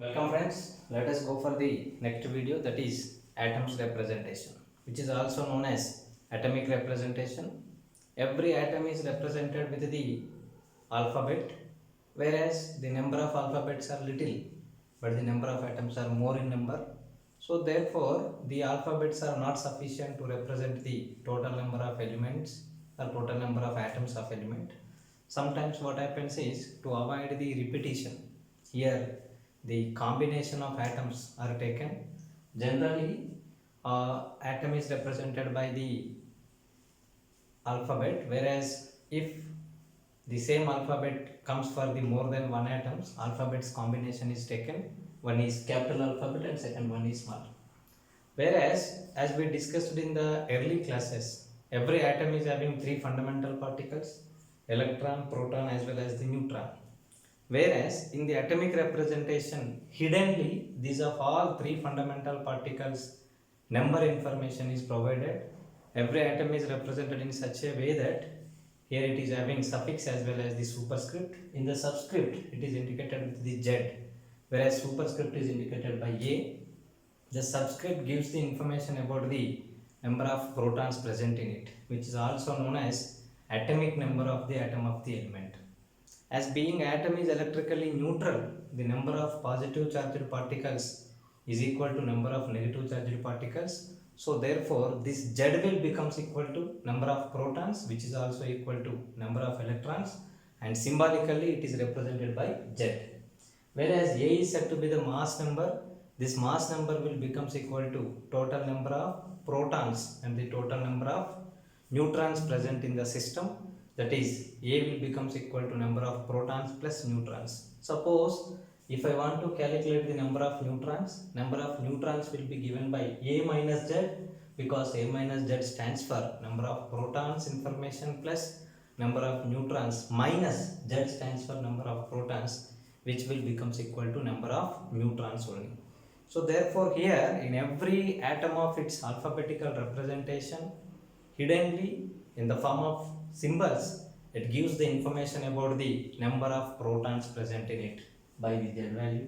Welcome friends, let us go for the next video, that is atoms representation, which is also known as atomic representation. Every atom is represented with the alphabet, whereas the number of alphabets are little but the number of atoms are more in number. So therefore the alphabets are not sufficient to represent the total number of elements or total number of atoms of element. Sometimes what happens is, to avoid the repetition, here the combination of atoms are taken. Generally atom is represented by the alphabet, whereas if the same alphabet comes for the more than one atoms, alphabets combination is taken. One is capital alphabet and second one is small. Whereas as we discussed in the early classes, every atom is having three fundamental particles: electron, proton as well as the neutron. Whereas in the atomic representation, hiddenly these of all three fundamental particles number information is provided. Every atom is represented in such a way that here it is having suffix as well as the superscript. In the subscript it is indicated with the Z, whereas superscript is indicated by A. The subscript gives the information about the number of protons present in it, which is also known as atomic number of the atom of the element. As being atom is electrically neutral, the number of positive charged particles is equal to number of negative charged particles. So therefore this Z will becomes equal to number of protons, which is also equal to number of electrons, and symbolically it is represented by Z. Whereas A is said to be the mass number, this mass number will becomes equal to total number of protons and the total number of neutrons present in the system. That is, A will becomes equal to number of protons plus neutrons. Suppose if I want to calculate the number of neutrons will be given by A minus Z, because A minus Z stands for number of protons information plus number of neutrons, minus Z stands for number of protons, which will becomes equal to number of neutrons only. So therefore here in every atom of its alphabetical representation, hiddenly in the form of symbols, it gives the information about the number of protons present in it by the Z value,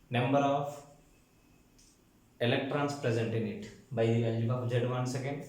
number of electrons present in it by the value of Z once again,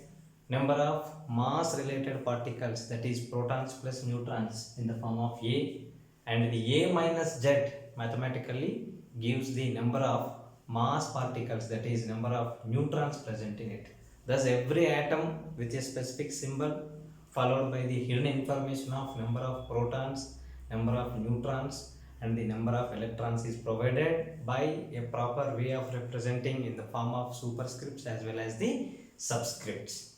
number of mass related particles, that is protons plus neutrons in the form of A, and the A minus Z mathematically gives the number of mass particles, that is number of neutrons present in it. Thus every atom with a specific symbol followed by the hidden information of number of protons, number of neutrons and the number of electrons is provided by a proper way of representing in the form of superscripts as well as the subscripts.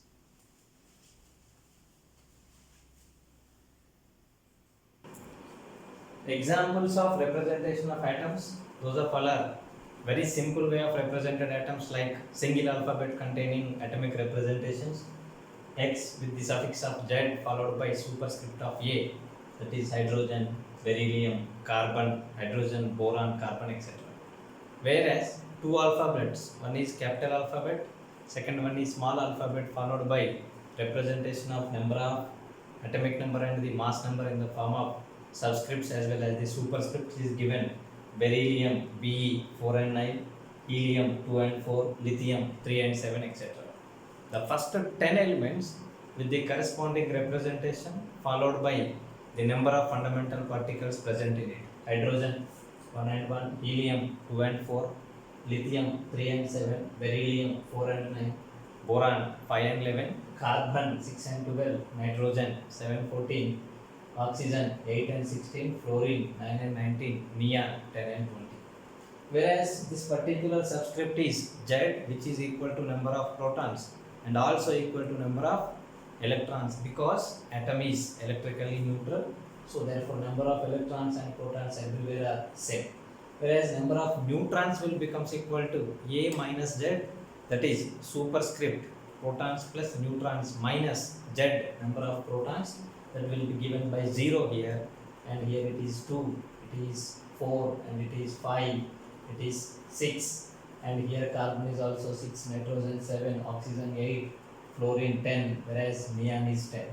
Examples of representation of atoms, those of all are very simple way of represented atoms, like single alphabet containing atomic representations, X with the suffix of Z followed by superscript of A, that is hydrogen, beryllium, carbon, hydrogen, boron, carbon, etc. Whereas two alphabets, one is capital alphabet, second one is small alphabet, followed by representation of number of atomic number and the mass number in the form of subscripts as well as the superscripts is given: beryllium Be 4 and 9, helium 2 and 4, lithium 3 and 7, etc. The first 10 elements with the corresponding representation followed by the number of fundamental particles present in it: hydrogen 1 and 1, helium 2 and 4, lithium 3 and 7, beryllium 4 and 9, boron 5 and 11, carbon 6 and 12, nitrogen 7, 14, oxygen 8 and 16, fluorine 9 and 19, neon 10 and 20. Whereas this particular subscript is Z, which is equal to number of protons and also equal to number of electrons, because atom is electrically neutral, so therefore number of electrons and protons everywhere are same. Whereas number of neutrons will becomes equal to A minus Z, that is superscript protons plus neutrons minus Z number of protons, that will be given by 0 here, and here it is 2, it is 4 and it is 5, it is 6, and here carbon is also 6, nitrogen 7, oxygen 8, fluorine 10, whereas neon is 10.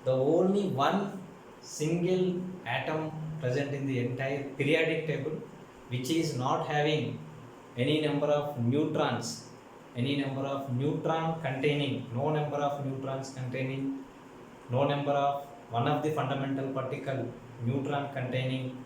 The only one single atom present in the entire periodic table which is not having any number of neutrons, any number of neutron containing, no number of neutrons containing, no number of one of the fundamental particle neutron containing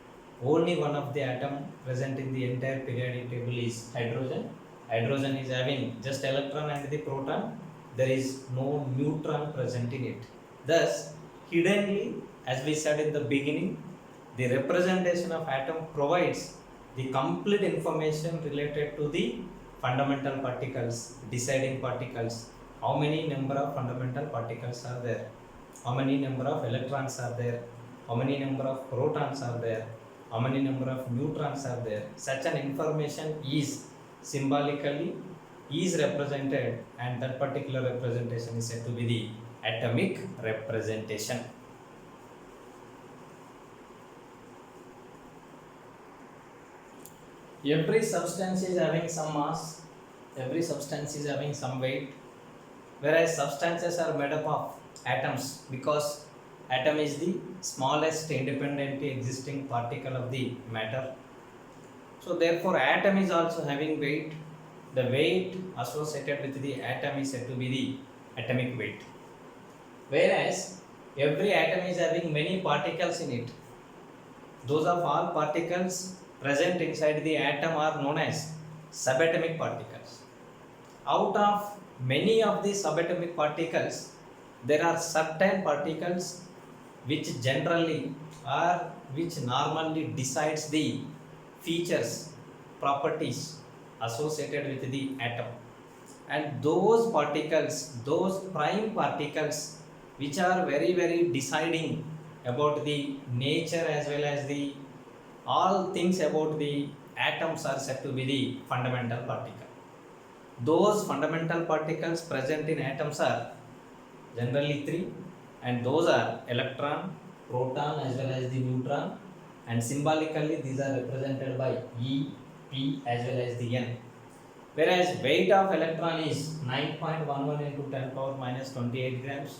only one of the atom present in the entire periodic table is hydrogen. Hydrogen is having just electron and the proton. There is no neutron present in it. Thus, hiddenly, as we said in the beginning, the representation of atom provides the complete information related to the fundamental particles, deciding particles. How many number of fundamental particles are there? How many number of electrons are there? How many number of protons are there? How many number of neutrons are there? Such an information is symbolically is represented, and that particular representation is said to be the atomic representation. Every substance is having some mass, every substance is having some weight, whereas substances are made up of atoms, because atom is the smallest independently existing particle of the matter. So therefore atom is also having weight. The weight associated with the atom is said to be the atomic weight, whereas every atom is having many particles in it. Those of all particles present inside the atom are known as subatomic particles. Out of many of these subatomic particles, there are certain particles which generally or which normally decides the features, properties associated with the atom. And those particles, those prime particles which are very very deciding about the nature as well as the all things about the atoms are said to be the fundamental particle. Those fundamental particles present in atoms are generally three, and those are electron, proton as well as the neutron, and symbolically these are represented by E, P as well as the N. Whereas weight of electron is 9.11 into 10 power minus 28 grams.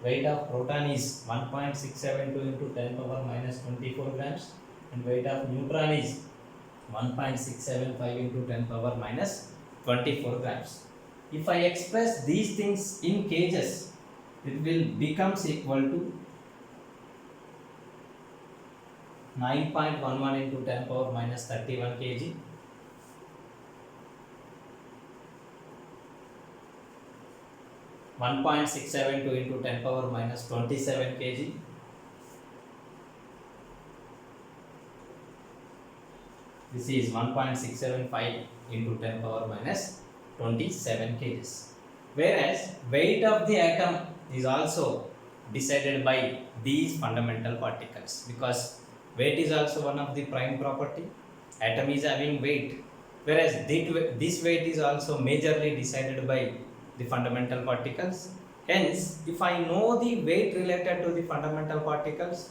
Weight of proton is 1.672 into 10 power minus 24 grams. And weight of neutron is 1.675 into 10 power minus 24 grams. If I express these things in kgs, it will becomes equal to 9.11 into 10 power minus 31 kg. 1.672 into 10 power minus 27 kg. This is 1.675 into 10 power minus 27 kg. Whereas weight of the atom is also decided by these fundamental particles, because weight is also one of the prime property. Atom is having weight, whereas this weight is also majorly decided by the fundamental particles. Hence, if I know the weight related to the fundamental particles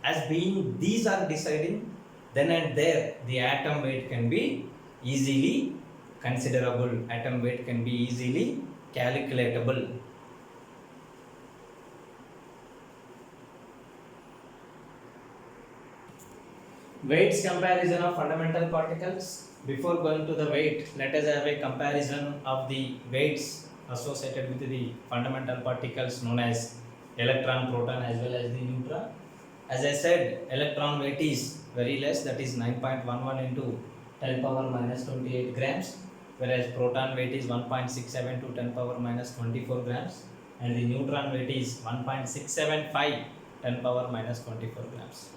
as being these are deciding, then and there the atom weight can be easily considerable, atom weight can be easily calculatable. Weights comparison of fundamental particles. Before going to the weight, let us have a comparison of the weights associated with the fundamental particles known as electron, proton as well as the neutron. As I said, electron weight is very less, that is 9.11 into 10 power minus 28 grams, whereas proton weight is 1.67 to 10 power minus 24 grams, and the neutron weight is 1.675 10 power minus 24 grams.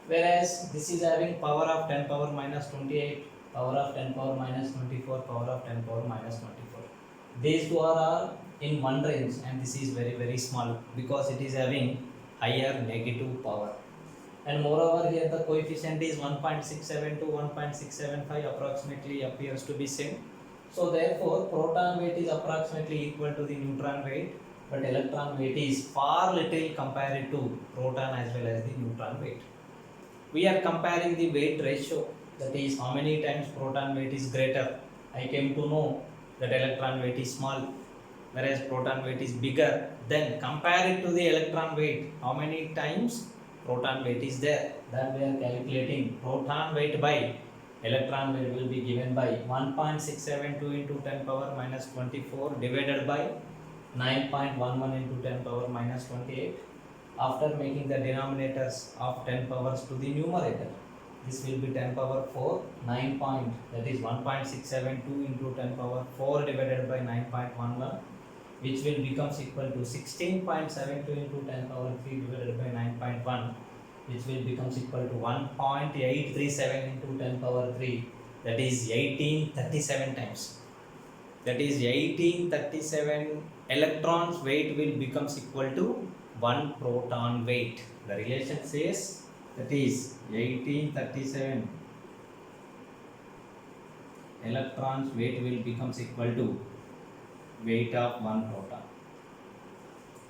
Whereas this is having power of 10 power minus 28, power of 10 power minus 24, power of 10 power minus 24. These two are all in one range, and this is very very small because it is having higher negative power. And moreover, here the coefficient is 1.67 to 1.675 approximately appears to be same. So therefore proton weight is approximately equal to the neutron weight, but electron weight is far little compared to proton as well as the neutron weight. We are comparing the weight ratio, that is how many times proton weight is greater. I came to know that electron weight is small, whereas proton weight is bigger. Then compare it to the electron weight, how many times proton weight is there. Then we are calculating proton weight by electron weight will be given by 1.672 into 10 power minus 24 divided by 9.11 into 10 power minus 28. After making the denominators of 10 powers to the numerator, this will be 10 power 4, 9 point, that is 1.672 into 10 power 4 divided by 9.11, which will becomes equal to 16.72 into 10 power 3 divided by 9.1, which will becomes equal to 1.837 into 10 power 3, that is 1837 times. That is 1837 electrons weight will becomes equal to 1 proton weight. The relation says that is 1837 electrons weight will becomes equal to weight of 1 proton.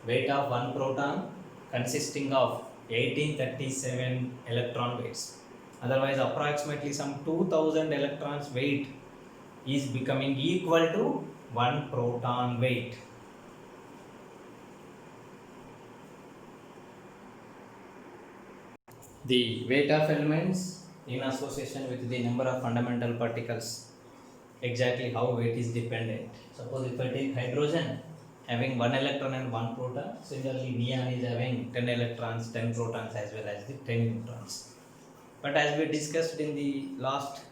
Weight of 1 proton consisting of 1837 electron weights. Otherwise, approximately some 2000 electrons weight is becoming equal to 1 proton weight. The weight of elements in association with the number of fundamental particles, exactly how weight is dependent. Suppose if I take hydrogen having 1 electron and 1 proton, similarly neon is having 10 electrons, 10 protons as well as the 10 neutrons. But as we discussed in the last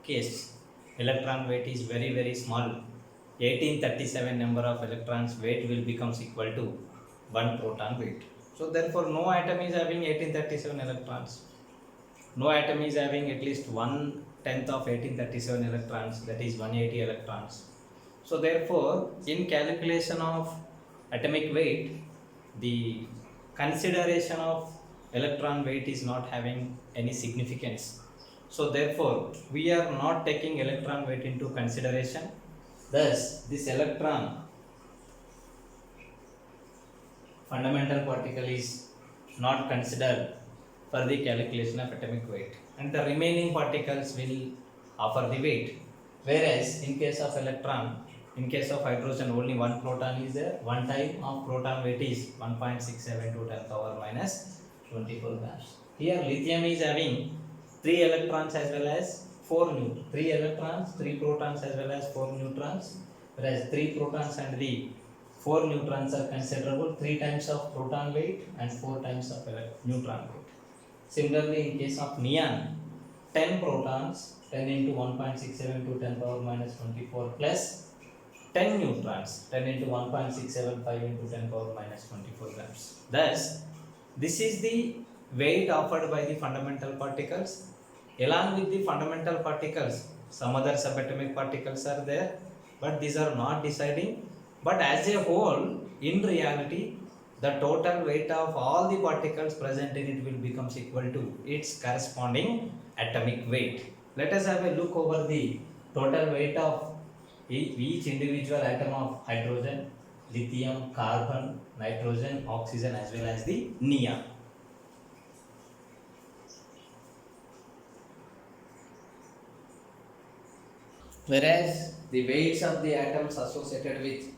case, electron weight is very small. 1837 number of electrons weight will becomes equal to 1 proton weight. So therefore no atom is having 1837 electrons. No atom is having at least 1/10 of 1837 electrons, that is 180 electrons. So therefore in calculation of atomic weight, the consideration of electron weight is not having any significance. So therefore we are not taking electron weight into consideration. Thus this electron fundamental particle is not considered for the calculation of atomic weight, and the remaining particles will offer the weight. Whereas in case of electron, in case of hydrogen, only one proton is there. One type of proton weight is 1.67 to 10 power minus 24 grams. Here lithium is having 3 electrons as well as 4 neutrons. 3 electrons, 3 protons as well as 4 neutrons. Whereas 3 protons and the 4 neutrons are considerable, 3 times of proton weight and 4 times of neutron weight. Similarly, in case of neon, 10 protons, 10 into 1.67 to 10 power minus 24 plus 10 neutrons, 10 into 1.675 into 10 power minus 24 grams. Thus, this is the weight offered by the fundamental particles. Along with the fundamental particles, some other subatomic particles are there, but these are not deciding. But as a whole, in reality, the total weight of all the particles present in it will becomes equal to its corresponding atomic weight. Let us have a look over the total weight of each individual atom of hydrogen, lithium, carbon, nitrogen, oxygen as well as the neon. Whereas the weights of the atoms associated with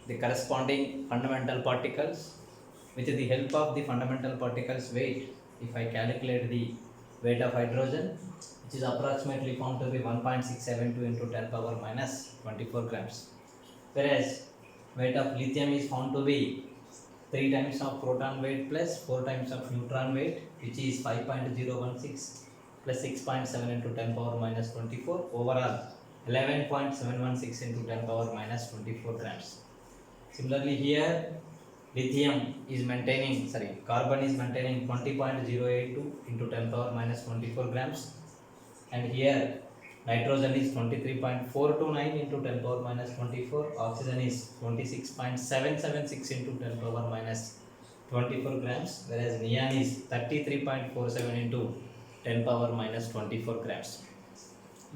the corresponding fundamental particles, with the help of the fundamental particles weight, if I calculate the weight of hydrogen, which is approximately found to be 1.672 into 10 power minus 24 grams. Whereas weight of lithium is found to be 3 times of proton weight plus 4 times of neutron weight, which is 5.016 plus 6.7 into 10 power minus 24, overall 11.716 into 10 power minus 24 grams. Similarly here lithium is maintaining, carbon is maintaining 20.082 into 10 power minus 24 grams, and here nitrogen is 23.429 into 10 power minus 24, oxygen is 26.776 into 10 power minus 24 grams, whereas neon is 33.47 into 10 power minus 24 grams.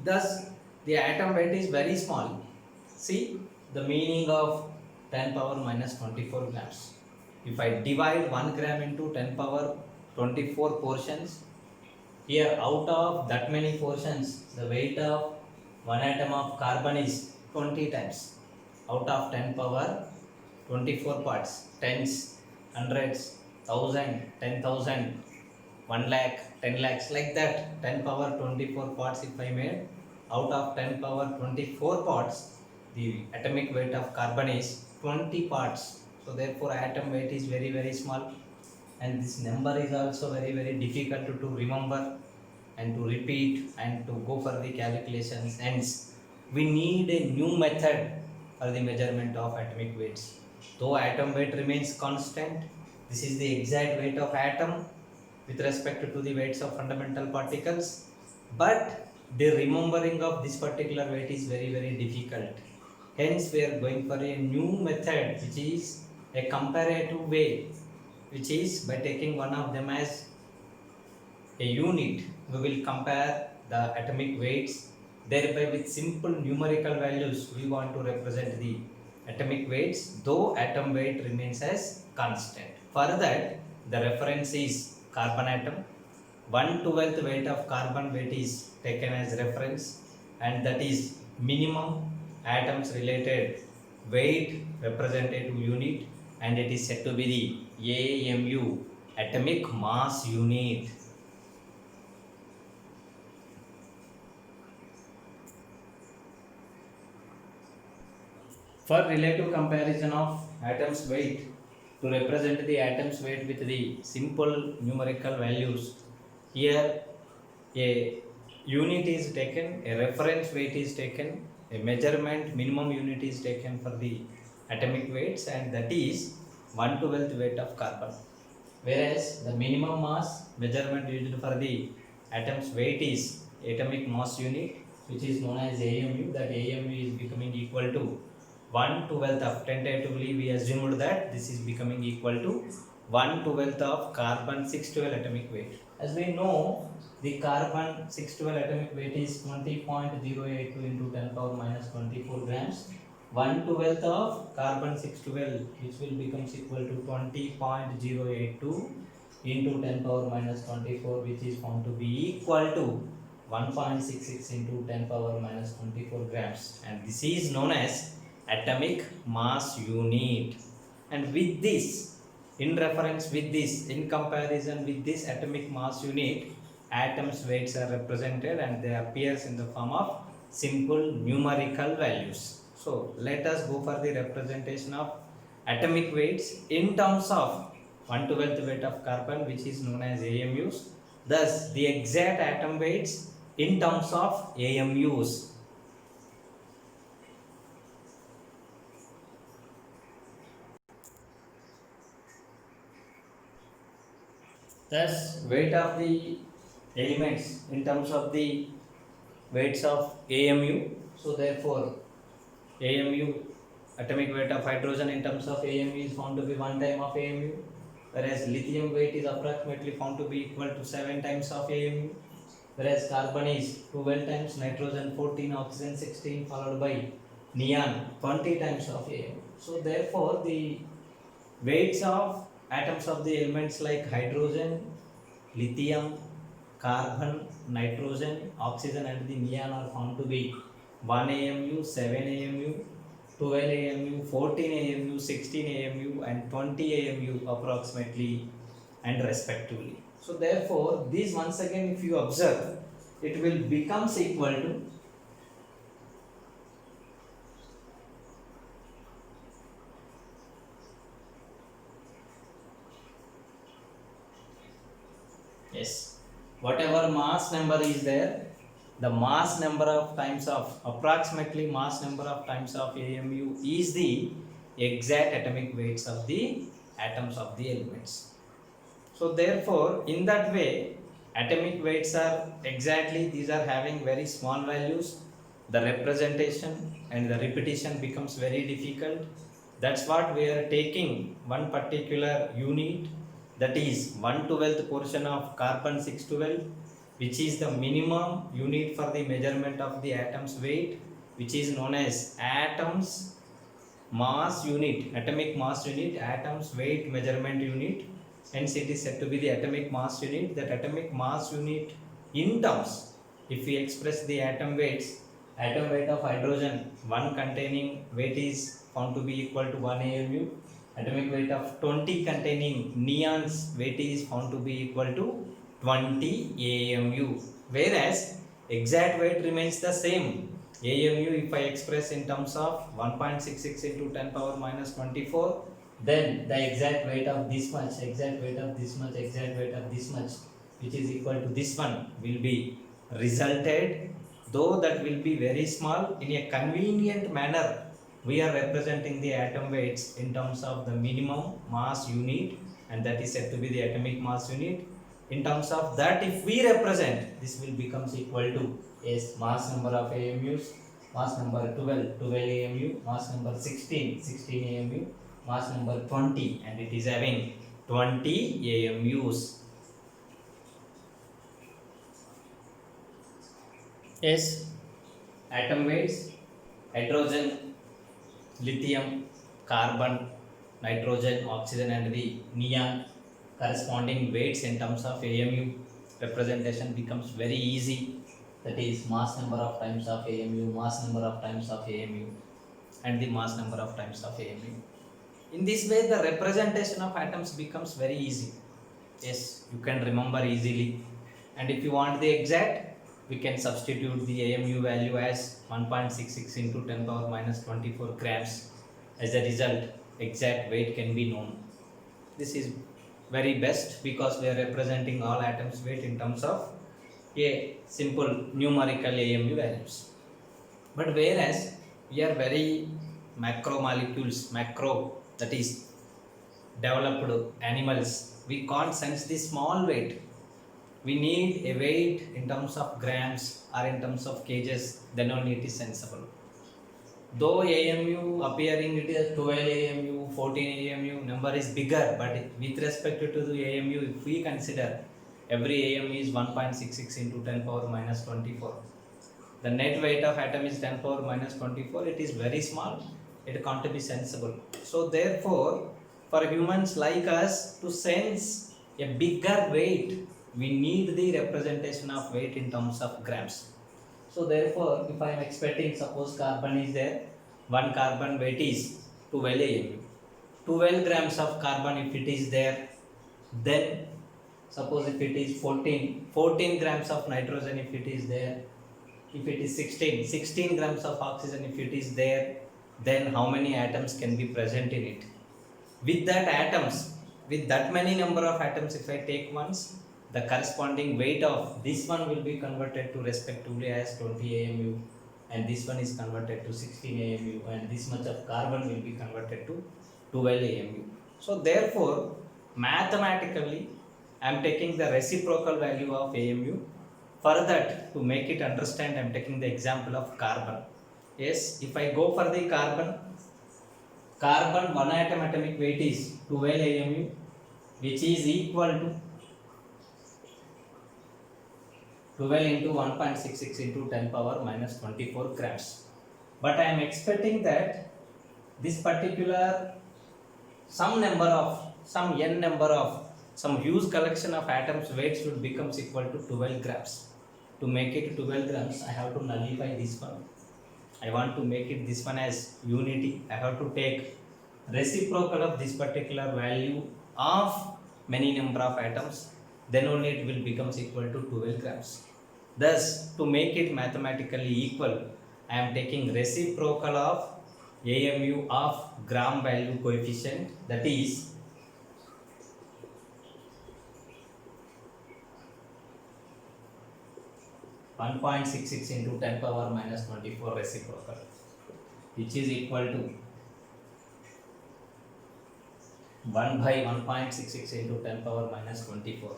Thus the atom weight is very small. See the meaning of 10 power minus 24 grams. If I divide 1 gram into 10 power 24 portions, here out of that many portions, the weight of one atom of carbon is 20 times. Out of 10 power 24 parts, tens, hundreds, thousand, 10,000, 1 lakh, 10 lakhs, like that. 10 power 24 parts if I made, out of 10 power 24 parts, the atomic weight of carbon is 20 parts. So therefore atom weight is very very small, and this number is also very very difficult to remember and to repeat and to go for the calculations. Hence we need a new method for the measurement of atomic weights. Though atom weight remains constant, this is the exact weight of atom with respect to the weights of fundamental particles, but the remembering of this particular weight is very very difficult. Hence we are going for a new method, which is a comparative way, which is by taking one of them as a unit. We will compare the atomic weights, thereby with simple numerical values we want to represent the atomic weights, though atom weight remains as constant. For that, the reference is carbon atom. 1/12 weight of carbon weight is taken as reference, and that is minimum atoms related weight representative unit, and it is said to be the AMU, atomic mass unit. For relative comparison of atoms weight, to represent the atoms weight with the simple numerical values, here a unit is taken, a reference weight is taken, a measurement minimum unit is taken for the atomic weights, and that is 1/12 weight of carbon. Whereas the minimum mass measurement used for the atoms weight is atomic mass unit, which is known as AMU. That AMU is becoming equal to 1/12 of, tentatively we assumed that this is becoming equal to 1/12 of carbon 612 atomic weight. As we know, the carbon 612 atomic weight is 20.082 into 10 power minus 24 grams. 1/12 of carbon 612, which will becomes equal to 20.082 into 10 power minus 24, which is found to be equal to 1.66 into 10 power minus 24 grams, and this is known as atomic mass unit. And with this, in reference with this, in comparison with this atomic mass unit, atoms weights are represented, and they appears in the form of simple numerical values. So let us go for the representation of atomic weights in terms of 1/12 weight of carbon, which is known as AMUs. Thus the exact atom weights in terms of AMUs. Thus weight of the elements in terms of the weights of AMU. So therefore AMU, atomic weight of hydrogen in terms of AMU, is found to be 1 time of AMU, whereas lithium weight is approximately found to be equal to 7 times of AMU, whereas carbon is 12 times, nitrogen 14, oxygen 16, followed by neon 20 times of AMU. So therefore the weights of atoms of the elements like hydrogen, lithium, carbon, nitrogen, oxygen and the neon are found to be 1 AMU, 7 AMU, 12 AMU, 14 AMU, 16 AMU and 20 AMU approximately and respectively. So therefore these, once again if you observe, it will becomes equal to yes, whatever mass number is there, the mass number of times of, approximately mass number of times of AMU is the exact atomic weights of the atoms of the elements. So therefore in that way atomic weights are exactly, these are having very small values, the representation and the repetition becomes very difficult. That's what we are taking one particular unit, that is 1/12 portion of carbon 612, which is the minimum unit for the measurement of the atom's weight, which is known as atoms mass unit, atomic mass unit, atoms weight measurement unit. Hence it is said to be the atomic mass unit. That atomic mass unit in terms, if we express the atom weights, atom weight of hydrogen, one containing weight is found to be equal to 1 AMU. Atomic weight of 20 containing neon's weight is found to be equal to 20 AMU, whereas exact weight remains the same. AMU, if I express in terms of 1.66 into 10 power minus 24, then the exact weight of this much, exact weight of this much, exact weight of this much, which is equal to this one, will be resulted, though that will be very small. In a convenient manner, we are representing the atom weights in terms of the minimum mass unit, and that is said to be the atomic mass unit. In terms of that, if we represent, this will becomes equal to is mass number of AMUs, mass number 12, 12 AMU, mass number 16, 16 AMU, mass number 20, and it is having 20 AMUs. Yes, atom weights: hydrogen, lithium, carbon, nitrogen, oxygen, and the neon. Corresponding weights in terms of AMU representation becomes very easy. That is mass number of times of AMU, mass number of times of AMU, and the mass number of times of AMU. In this way, the representation of atoms becomes very easy. Yes, you can remember easily. And if you want the exact, we can substitute the AMU value as 1.66 into 10 power minus 24 grams. As a result, exact weight can be known. This is very best because we are representing all atoms weight in terms of a simple numerical AMU values. But whereas we are very macromolecules, macro, that is developed animals, we can't sense the small weight. We need a weight in terms of grams or in terms of kgs, then only it is sensible. Though AMU appearing it is 12 AMU, 14 AMU, number is bigger, but with respect to the AMU, if we consider every AMU is 1.66 into 10 power minus 24. The net weight of atom is 10 power minus 24. It is very small. It can't be sensible. So therefore, for humans like us to sense a bigger weight, we need the representation of weight in terms of grams. So therefore, if I am expecting, suppose carbon is there, one carbon weight is 12 AMU. 12 grams of carbon if it is there, then suppose if it is 14 grams of nitrogen if it is there, if it is 16 grams of oxygen if it is there, then how many atoms can be present in it? With that atoms, with that many number of atoms, if I take once, the corresponding weight of this one will be converted to respectively as 20 AMU, and this one is converted to 16 AMU, and this much of carbon will be converted to 12 AMU. So therefore, mathematically, I am taking the reciprocal value of AMU. For that, to make it understand, I am taking the example of carbon. Yes, if I go for the carbon, one atom atomic weight is 12 AMU, which is equal to 12 into 1.66 into 10 power minus 24 grams. But I am expecting that this particular some n number of some huge collection of atoms weight should becomes equal to 12 grams. To make it 12 grams, I have to nullify this one. I want to make it this one as unity. I have to take reciprocal of this particular value of many number of atoms, then only it will becomes equal to 12 grams. Thus, to make it mathematically equal, I am taking reciprocal of AMU of gram value coefficient, that is 1.66 into 10 power minus 24 reciprocal, which is equal to 1 by 1.66 into 10 power minus 24,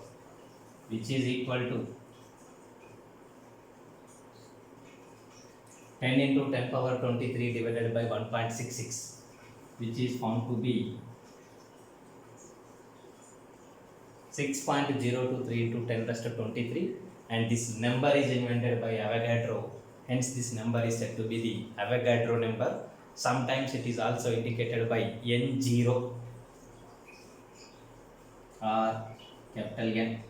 which is equal to 10 into 10 power 23 divided by 1.66, which is found to be 6.023 into 10 raised to 23, and this number is invented by Avogadro. Hence, this number is said to be the Avogadro number. Sometimes it is also indicated by N0 or capital N.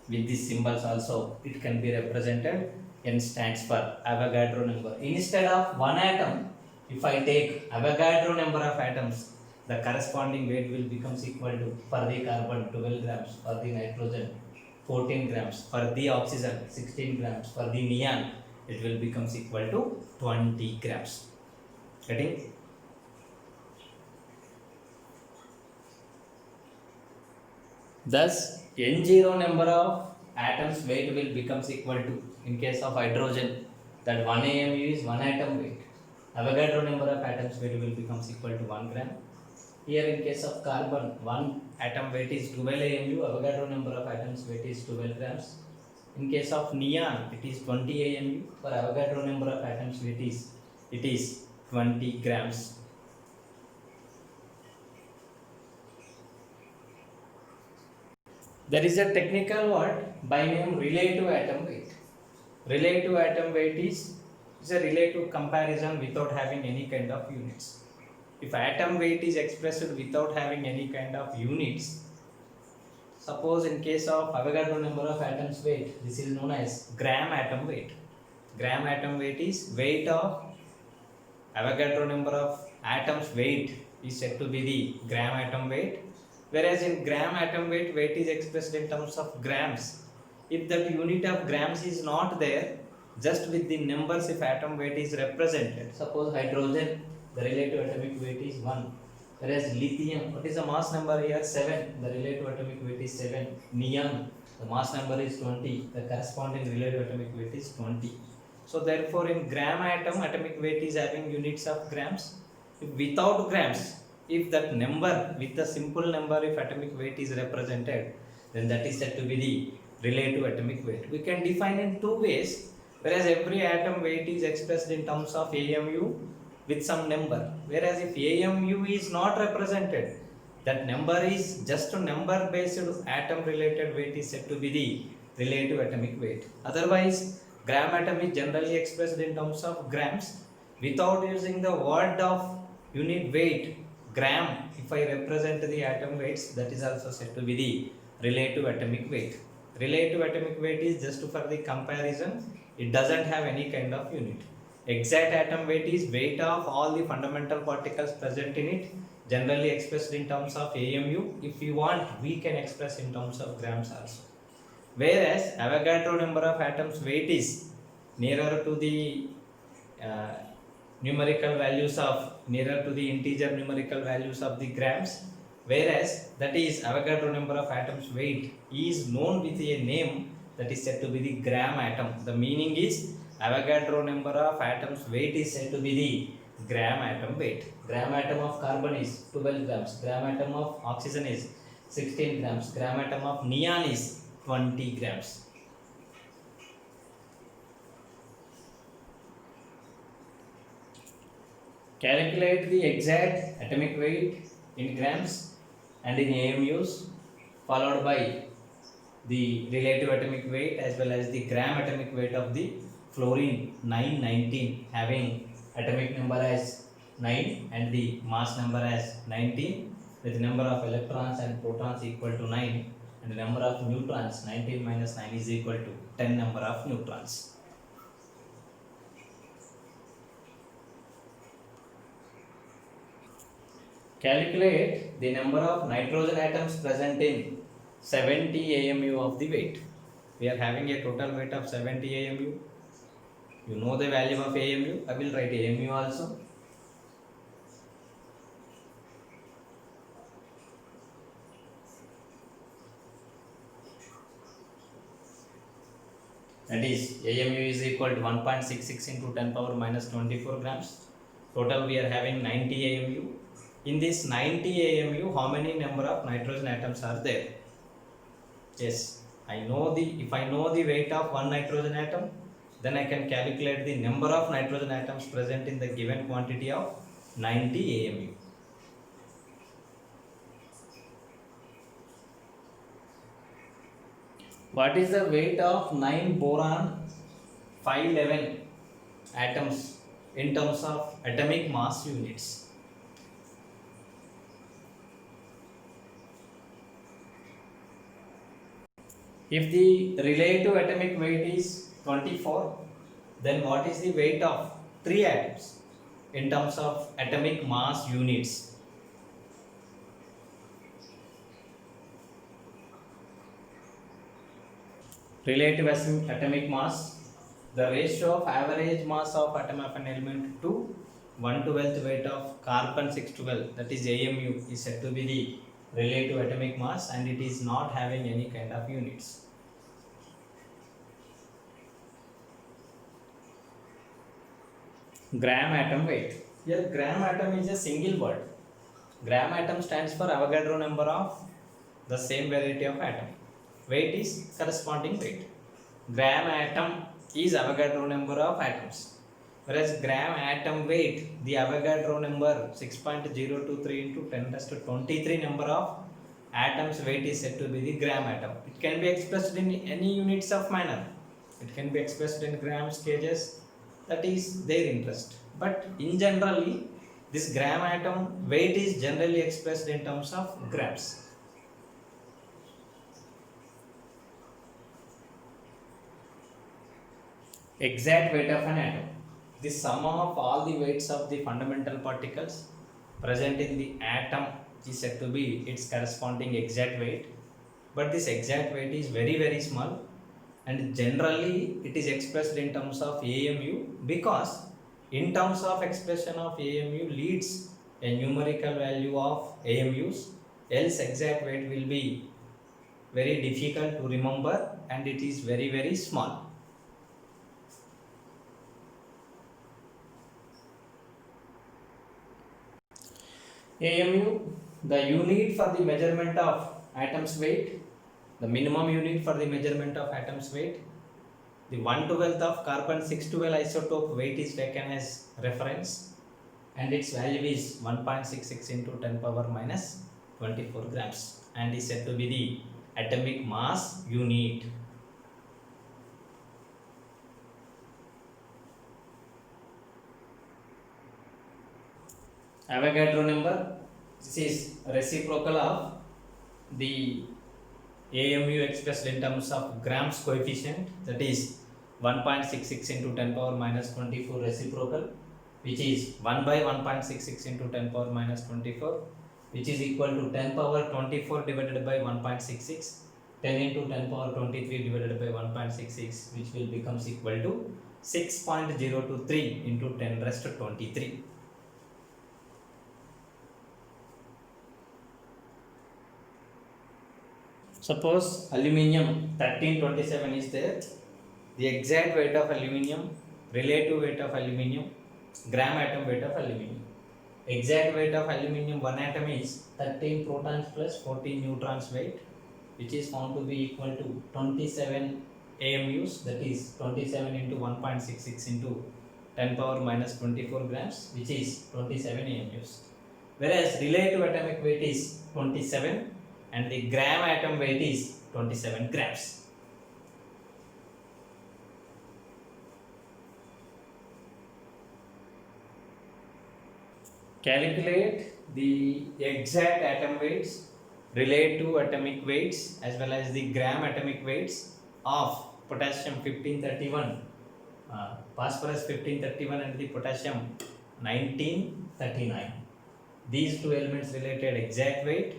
With these symbols also, it can be represented. N stands for Avogadro number. Instead of one atom, if I take Avogadro number of atoms, the corresponding weight will becomes equal to, for the carbon 12 grams, for the nitrogen 14 grams. For the oxygen, 16 grams. For the neon, it will becomes equal to 20 grams. Getting? Thus, N0 number of atoms weight will becomes equal to, in case of hydrogen, that 1 AMU is 1 atom weight. Avogadro number of atoms weight will becomes equal to 1 gram. Here in case of carbon, 1 atom weight is 12 AMU, Avogadro number of atoms weight is 12 grams. In case of neon, it is 20 AMU, for Avogadro number of atoms weight is 20 grams. There is a technical word by name relative atom weight. Relative atom weight is a relative comparison without having any kind of units. If atom weight is expressed without having any kind of units, suppose in case of Avogadro number of atoms weight, this is known as gram atom weight. Gram atom weight is weight of Avogadro number of atoms weight is said to be the gram atom weight. Whereas in gram atom weight is expressed in terms of grams. If that unit of grams is not there, just with the numbers if atom weight is represented. Suppose hydrogen, the relative atomic weight is 1. Whereas lithium, what is the mass number here? 7. The relative atomic weight is 7. Neon, the mass number is 20. The corresponding relative atomic weight is 20. So therefore in gram atom, atomic weight is having units of grams. If without grams, if that number with a simple number if atomic weight is represented, then that is said to be the relative atomic weight. We can define in two ways, whereas every atom weight is expressed in terms of AMU with some number, whereas if AMU is not represented, that number is just a number based atom related weight is said to be the relative atomic weight. Otherwise, gram atom is generally expressed in terms of grams without using the word of unit weight. Gram, if I represent the atom weights, that is also said to be the relative atomic weight. Relative atomic weight is just for the comparison, it doesn't have any kind of unit. Exact atom weight is weight of all the fundamental particles present in it, generally expressed in terms of AMU. If you want, we can express in terms of grams also. Whereas Avogadro number of atoms weight is nearer to the numerical values of nearer to the integer numerical values of the grams, whereas that is Avogadro number of atoms weight is known with a name that is said to be the gram atom. The meaning is Avogadro number of atoms weight is said to be the gram atom weight. Gram atom of carbon is 12 grams, gram atom of oxygen is 16 grams, gram atom of neon is 20 grams. Calculate the exact atomic weight in grams and in AMUs, followed by the relative atomic weight as well as the gram atomic weight of the fluorine 919, having atomic number as 9 and the mass number as 19, with the number of electrons and protons equal to 9 and the number of neutrons 19 minus 9 is equal to 10 number of neutrons. Calculate the number of nitrogen atoms present in 70 AMU of the weight. We are having a total weight of 70 AMU. You know the value of AMU. I will write AMU also. That is AMU is equal to 1.66 into 10 power minus 24 grams. Total we are having 90 AMU. In this 90 AMU, how many number of nitrogen atoms are there? Yes, if I know the weight of one nitrogen atom, then I can calculate the number of nitrogen atoms present in the given quantity of 90 AMU. What is the weight of 9 boron 511 atoms in terms of atomic mass units? If the relative atomic weight is 24, then what is the weight of 3 atoms in terms of atomic mass units? relative atomic mass, the ratio of average mass of atom of an element to 1/12 weight of carbon 612, that is AMU, is said to be the relative atomic mass, and it is not having any kind of units. Gram atom weight. Here gram atom is a single word. Gram atom stands for Avogadro number of the same variety of atom. Weight is corresponding weight. Gram atom is Avogadro number of atoms, whereas gram atom weight, the Avogadro number 6.023 into 10 raised to 23 number of atoms weight is said to be the gram atom. It can be expressed in any units of manner. It can be expressed in grams, kgs, that is their interest. But in generally, this gram atom weight is generally expressed in terms of grams. Exact weight of an atom. The sum of all the weights of the fundamental particles present in the atom is said to be its corresponding exact weight. But this exact weight is very, very small, and generally it is expressed in terms of AMU, because in terms of expression of AMU leads a numerical value of AMUs, else exact weight will be very difficult to remember and it is very, very small. AMU, the unit for the measurement of atoms weight, the minimum unit for the measurement of atoms weight. The 1/12 of carbon 612 isotope weight is taken as reference, and its value is 1.66 into 10 power minus 24 grams, and is said to be the atomic mass unit. Avogadro number, this is reciprocal of the AMU expressed in terms of grams coefficient, that is 1.66 into 10 power minus 24 reciprocal, which is 1 by 1.66 into 10 power minus 24, which is equal to 10 power 24 divided by 1.66, 10 into 10 power 23 divided by 1.66, which will becomes equal to 6.023 into 10 raised to 23. Suppose aluminium 1327 is there. The exact weight of aluminium, relative weight of aluminium, gram atom weight of aluminium. Exact weight of aluminium one atom is 13 protons plus 14 neutrons weight, which is found to be equal to 27 AMUs, that is 27 into 1.66 into 10 power minus 24 grams, which is 27 AMUs. Whereas relative atomic weight is 27 and the gram atom weight is 27 grams. Calculate the exact atom weights, relative atomic weights, as well as the gram atomic weights of potassium 1531, phosphorus 1531 and the potassium 1939. These two elements related exact weight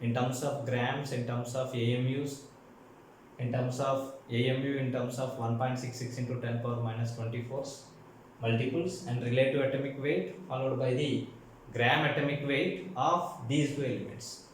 in terms of grams, in terms of AMUs, in terms of AMU in terms of 1.66 into 10 power minus 24 multiples, and relative atomic weight followed by the gram atomic weight of these two elements.